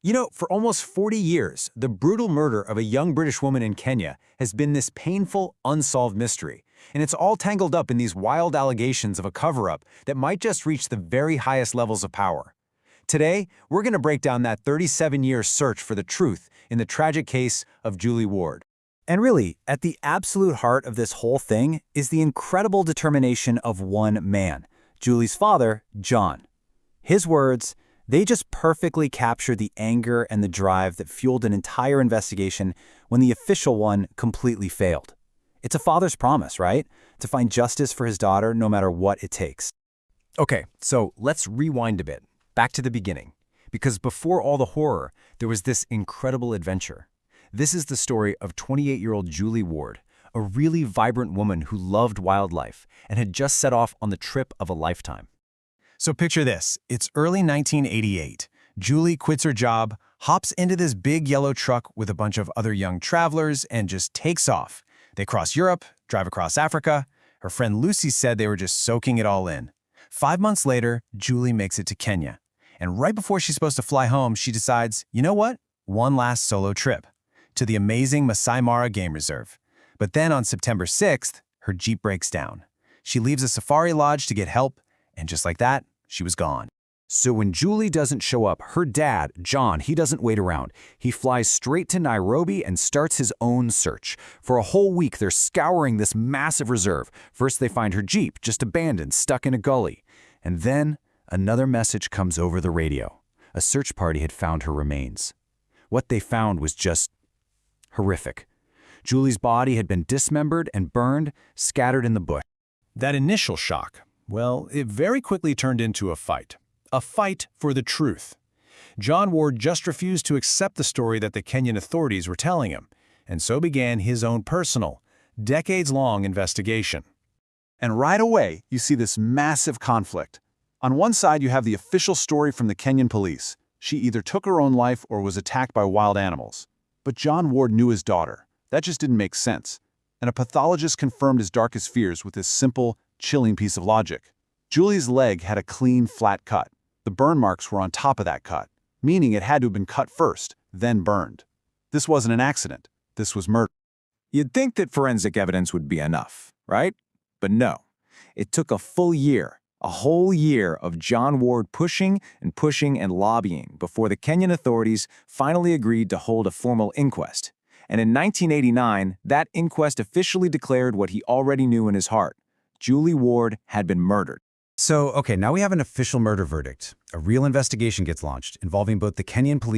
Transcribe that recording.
You know, for almost 40 years, the brutal murder of a young British woman in Kenya has been this painful, unsolved mystery. And it's all tangled up in these wild allegations of a cover-up that might just reach the very highest levels of power. Today, we're going to break down that 37-year search for the truth in the tragic case of Julie Ward. And really, at the absolute heart of this whole thing is the incredible determination of one man, Julie's father, John. His words, they just perfectly capture the anger and the drive that fueled an entire investigation when the official one completely failed. It's a father's promise, right? To find justice for his daughter no matter what it takes. Okay, so let's rewind a bit, back to the beginning. Because before all the horror, there was this incredible adventure. This is the story of 28-year-old Julie Ward, a really vibrant woman who loved wildlife and had just set off on the trip of a lifetime. So picture this, it's early 1988. Julie quits her job, hops into this big yellow truck with a bunch of other young travelers, and just takes off. They cross Europe, drive across Africa. Her friend Lucy said they were just soaking it all in. 5 months later, Julie makes it to Kenya. And right before she's supposed to fly home, she decides, you know what? One last solo trip to the amazing Masai Mara Game Reserve. But then on September 6th, her Jeep breaks down. She leaves a safari lodge to get help, and just like that, she was gone. So when Julie doesn't show up, her dad, John, he doesn't wait around. He flies straight to Nairobi and starts his own search. For a whole week, they're scouring this massive reserve. First, they find her Jeep, just abandoned, stuck in a gully. And then, another message comes over the radio. A search party had found her remains. What they found was just horrific. Julie's body had been dismembered and burned, scattered in the bush. That initial shock, well, it very quickly turned into a fight. A fight for the truth. John Ward just refused to accept the story that the Kenyan authorities were telling him, and so began his own personal, decades-long investigation. And right away, you see this massive conflict. On one side, you have the official story from the Kenyan police. She either took her own life or was attacked by wild animals. But John Ward knew his daughter. That just didn't make sense. And a pathologist confirmed his darkest fears with this simple, chilling piece of logic. Julie's leg had a clean, flat cut. The burn marks were on top of that cut, meaning it had to have been cut first, then burned. This wasn't an accident. This was murder. You'd think that forensic evidence would be enough, right? But no. It took a full year, a whole year of John Ward pushing and lobbying before the Kenyan authorities finally agreed to hold a formal inquest. And in 1989, that inquest officially declared what he already knew in his heart. Julie Ward had been murdered. So, okay, now we have an official murder verdict. A real investigation gets launched involving both the Kenyan police